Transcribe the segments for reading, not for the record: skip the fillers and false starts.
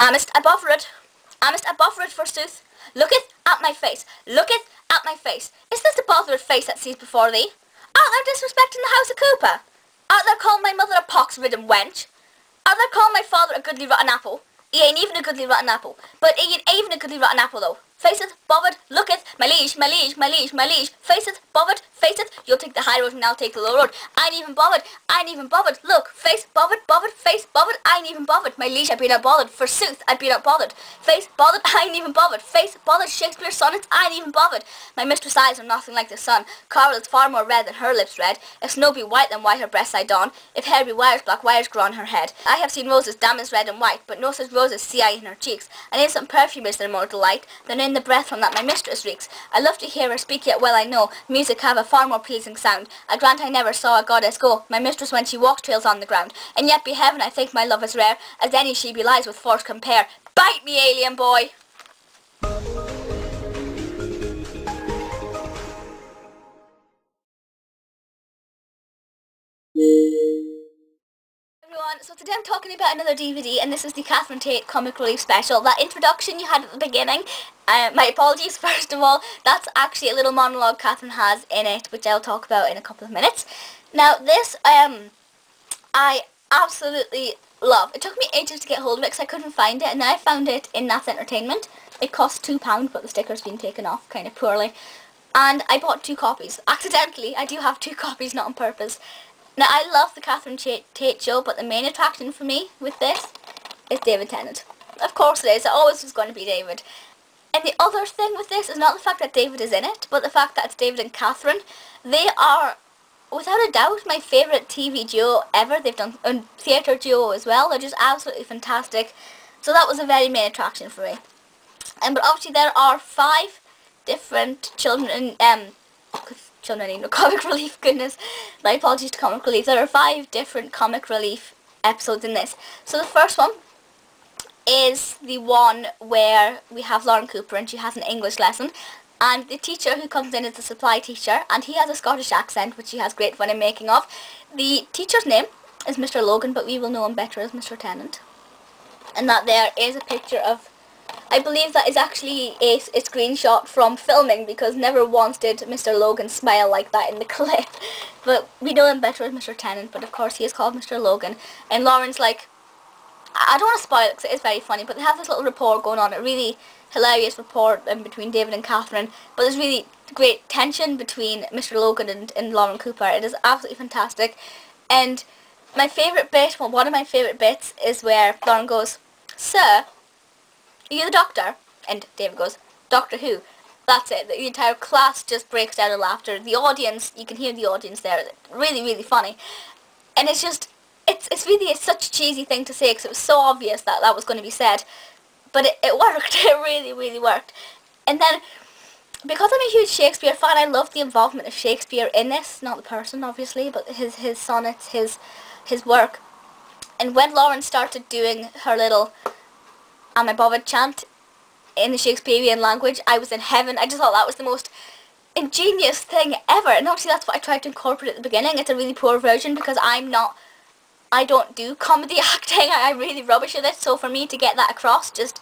Amist above it. Amist above it forsooth. Looketh at my face. Looketh at my face. Is this the bothered face that sees before thee? Art thou disrespecting the house of Cooper? Art thou calling my mother a pox-ridden wench? Art thou calling my father a goodly rotten apple? He ain't even a goodly rotten apple. But he ain't even a goodly rotten apple though. Faceth, bothered, looketh, my liege, my liege, my liege, my liege. Faceth, bothered, faceth, you'll take the high road and I'll take the low road. I ain't even bothered, I ain't even bothered. Look, face, bothered, bothered, face, bothered, I ain't even bothered. My liege, I'd be not bothered. Forsooth, I'd be not bothered. Face, bothered, I ain't even bothered. Face, bothered, Shakespeare's sonnets, I ain't even bothered. My mistress' eyes are nothing like the sun. Coral is far more red than her lips red. If snow be white, then white her breasts I don. If hair be wires, black wires grow on her head. I have seen roses damn as red and white, but no such roses see I in her cheeks. And instant perfume is their more delight than in the breath from that my mistress reeks. I love to hear her speak, yet well I know music have a far more pleasing sound. I grant I never saw a goddess go. My mistress when she walks trails on the ground. And yet be heaven I think my love is rare, as any she belies with force compare. Bite me, alien boy! So today I'm talking about another DVD, and this is the Catherine Tate Comic Relief Special. That introduction you had at the beginning, my apologies first of all, that's actually a little monologue Catherine has in it, which I'll talk about in a couple of minutes. Now this, I absolutely love. It took me ages to get hold of it because I couldn't find it, and then I found it in Nath Entertainment. It cost £2, but the sticker's been taken off kind of poorly. And I bought 2 copies. Accidentally, I do have 2 copies, not on purpose. Now, I love the Catherine Tate show, but the main attraction for me with this is David Tennant. Of course it is. It always was going to be David. And the other thing with this is not the fact that David is in it, but the fact that it's David and Catherine. They are, without a doubt, my favourite TV duo ever. They've done a theatre duo as well. They're just absolutely fantastic. So that was a very main attraction for me. But obviously there are 5 different children in comic relief, goodness, my apologies to comic relief. There are 5 different comic relief episodes in this. So the first one is the one where we have Lauren Cooper and she has an English lesson, and the teacher who comes in is the supply teacher, and he has a Scottish accent which he has great fun in making of. The teacher's name is Mr. Logan, but we will know him better as Mr. Tennant. And that there is a picture of, I believe that is actually a screenshot from filming, because never once did Mr. Logan smile like that in the clip. But we know him better as Mr. Tennant, but of course he is called Mr. Logan. And Lauren's like, I don't want to spoil it because it is very funny, but they have this little rapport going on, a really hilarious rapport between David and Catherine. But there's really great tension between Mr. Logan and Lauren Cooper. It is absolutely fantastic. And my favourite bit, well, one of my favourite bits is where Lauren goes, "Sir, are you the doctor?" And David goes, "Doctor who?" That's it. The entire class just breaks down in laughter. The audience, you can hear the audience there. Really, really funny. And it's just, it's really such a cheesy thing to say because it was so obvious that that was going to be said. But it worked. It really, really worked. And then, because I'm a huge Shakespeare fan, I love the involvement of Shakespeare in this. Not the person, obviously, but his sonnets, his work. And when Lauren started doing her little "Am I bothered" chant in the Shakespearean language, I was in heaven. I just thought that was the most ingenious thing ever. And obviously that's what I tried to incorporate at the beginning. It's a really poor version because I don't do comedy acting. I'm really rubbish at it. So for me to get that across just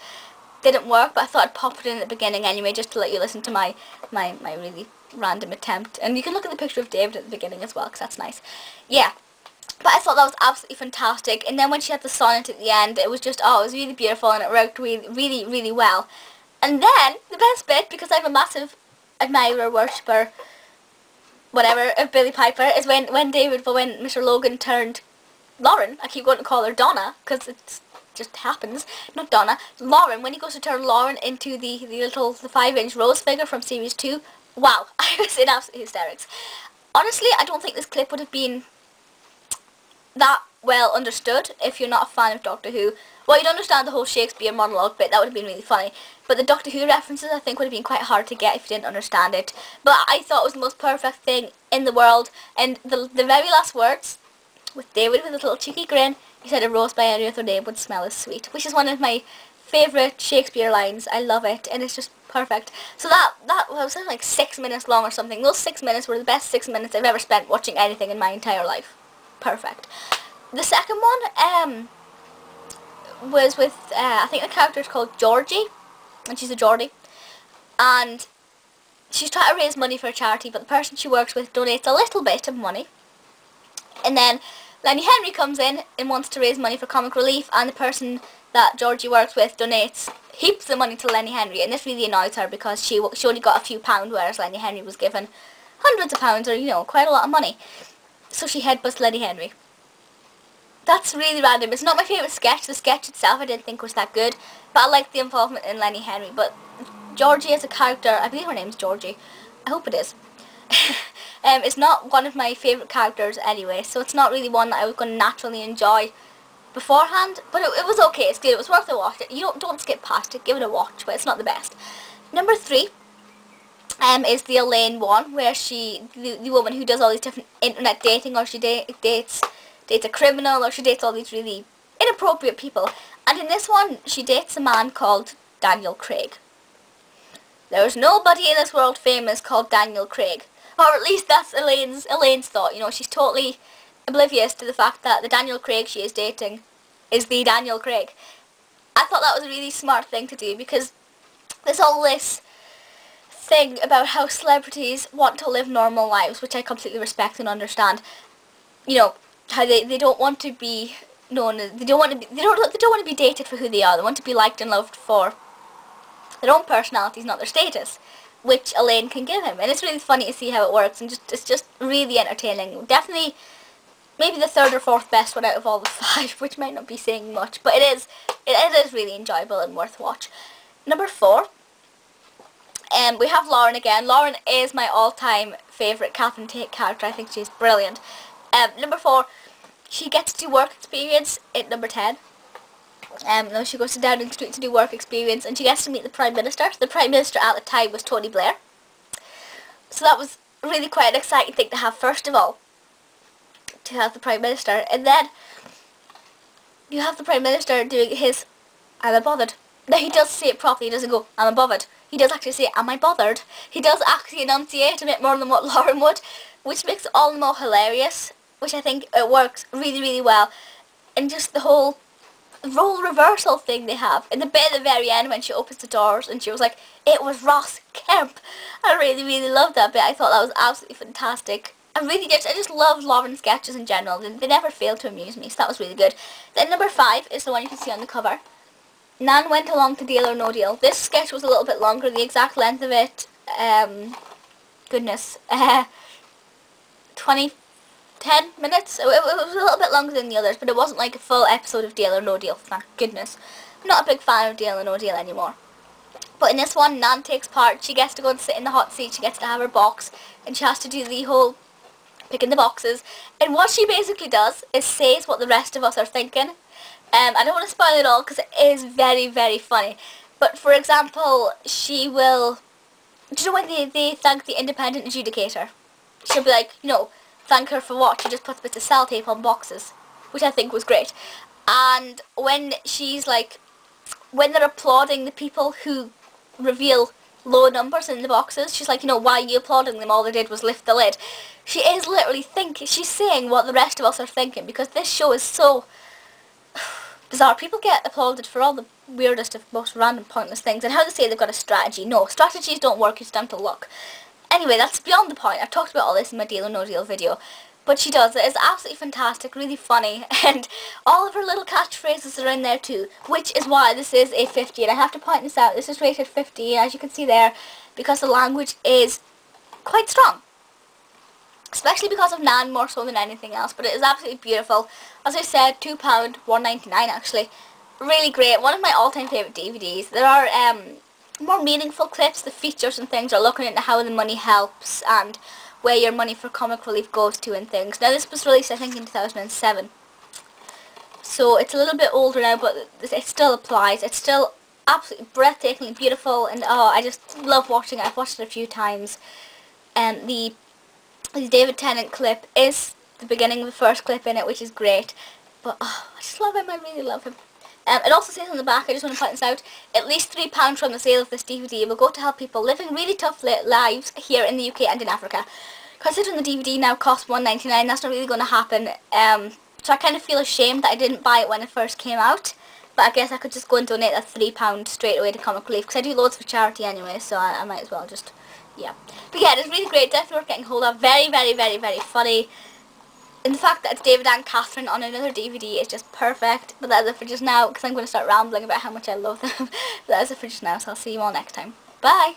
didn't work. But I thought I'd pop it in at the beginning anyway, just to let you listen to my really random attempt. And you can look at the picture of David at the beginning as well, because that's nice. Yeah. But I thought that was absolutely fantastic. And then when she had the sonnet at the end, it was just, oh, it was really beautiful, and it worked really, really, really well. And then, the best bit, because I'm a massive admirer, worshipper, whatever, of Billie Piper, is when Mr. Logan turned Lauren, I keep going to call her Donna, because it just happens, not Donna, Lauren, when he goes to turn Lauren into the 5-inch rose figure from Series 2, wow, I was in absolute hysterics. Honestly, I don't think this clip would have been that well understood if you're not a fan of Doctor Who. Well, you'd understand the whole Shakespeare monologue bit, that would have been really funny, but the Doctor Who references I think would have been quite hard to get if you didn't understand it. But I thought it was the most perfect thing in the world, and the very last words, with David with a little cheeky grin, he said, "A rose by any other name would smell as sweet," which is one of my favourite Shakespeare lines. I love it, and it's just perfect. So that was like 6 minutes long or something. Those 6 minutes were the best 6 minutes I've ever spent watching anything in my entire life. Perfect. The second one was with, I think the character is called Georgie, and she's a Geordie, and she's trying to raise money for a charity, but the person she works with donates a little bit of money, and then Lenny Henry comes in and wants to raise money for comic relief, and the person that Georgie works with donates heaps of money to Lenny Henry, and this really annoys her because she only got a few pounds, whereas Lenny Henry was given hundreds of pounds, or, you know, quite a lot of money. So she headbutts Lenny Henry. That's really random. It's not my favourite sketch. The sketch itself I didn't think was that good, but I liked the involvement in Lenny Henry. But Georgie as a character, I believe her name's Georgie, I hope it is, it's not one of my favourite characters anyway, so it's not really one that I was going to naturally enjoy beforehand, but it was okay. It's good. It was worth a watch. You don't skip past it. Give it a watch, but it's not the best. Number 3 is the Elaine one, where the woman who does all these different internet dating, or she dates a criminal, or she dates all these really inappropriate people. And in this one, she dates a man called Daniel Craig. There's nobody in this world famous called Daniel Craig, or at least that's Elaine's thought. You know, she's totally oblivious to the fact that the Daniel Craig she is dating is the Daniel Craig. I thought that was a really smart thing to do, because there's all this thing about how celebrities want to live normal lives, which I completely respect and understand. You know, how they don't want to be known as, they don't want to be dated for who they are. They want to be liked and loved for their own personalities, not their status, which Elaine can give him. And it's really funny to see how it works, and it's just really entertaining. Definitely maybe the 3rd or 4th best one out of all the 5, which might not be saying much, but it is really enjoyable and worth watch. Number 4, we have Lauren again. Lauren is my all-time favourite Catherine Tate character. I think she's brilliant. Number 4, she gets to do work experience at number 10. No, she goes to Downing Street to do work experience, and she gets to meet the Prime Minister. The Prime Minister at the time was Tony Blair. So that was really quite an exciting thing to have, first of all, to have the Prime Minister. And then you have the Prime Minister doing his "Am I bothered?" Now, he does say it properly. He doesn't go "Am I bothered?" He does actually say "Am I bothered?" He does actually enunciate a bit more than what Lauren would, which makes it all the more hilarious, which I think it works really, really well. And just the whole role reversal thing they have. In the bit at the very end when she opens the doors and she was like, "It was Ross Kemp." I really, really loved that bit. I thought that was absolutely fantastic. I just love Lauren's sketches in general. They never fail to amuse me, so that was really good. Then number 5 is the one you can see on the cover. Nan went along to Deal or No Deal. This sketch was a little bit longer. The exact length of it, goodness, 10 minutes. It was a little bit longer than the others, but it wasn't like a full episode of Deal or No Deal, thank goodness. I'm not a big fan of Deal or No Deal anymore. But in this one, Nan takes part. She gets to go and sit in the hot seat. She gets to have her box, and she has to do the whole picking the boxes. And what she basically does is says what the rest of us are thinking. I don't want to spoil it all because it is very, very funny. But for example, she will, do you know when they thank the independent adjudicator? She'll be like, you know, thank her for what? She just puts bits of sellotape on boxes, which I think was great. And when she's like, when they're applauding the people who reveal low numbers in the boxes, she's like, you know, why are you applauding them? All they did was lift the lid. She is literally she's saying what the rest of us are thinking, because this show is so bizarre. People get applauded for all the weirdest of most random pointless things, and how they say they've got a strategy. No, strategies don't work, it's down to luck. Anyway, that's beyond the point. I've talked about all this in my Deal or No Deal video. But she does it. It's absolutely fantastic, really funny, and all of her little catchphrases are in there too, which is why this is a 50, and I have to point this out. This is rated 50, as you can see there, because the language is quite strong. Especially because of Nan, more so than anything else, but it is absolutely beautiful. As I said, £2, $1.99 actually. Really great. One of my all-time favourite DVDs. There are more meaningful clips. The features and things are looking into how the money helps and where your money for comic relief goes to and things. Now, this was released, I think, in 2007. So it's a little bit older now, but it still applies. It's still absolutely breathtakingly beautiful, and oh, I just love watching it. I've watched it a few times. The David Tennant clip is the beginning of the first clip in it, which is great. But oh, I just love him. I really love him. It also says on the back, I just want to point this out, at least £3 from the sale of this DVD will go to help people living really tough lives here in the UK and in Africa. Considering the DVD now costs $1.99, that's not really going to happen. So I kind of feel ashamed that I didn't buy it when it first came out. But I guess I could just go and donate that £3 straight away to Comic Relief, because I do loads for charity anyway, so I might as well just, yeah. But yeah, it is really great, definitely worth getting hold of. Very, very, very, very funny. And the fact that it's David and Catherine on another DVD is just perfect. But that's it for just now, because I'm going to start rambling about how much I love them. But that's it for just now, so I'll see you all next time. Bye!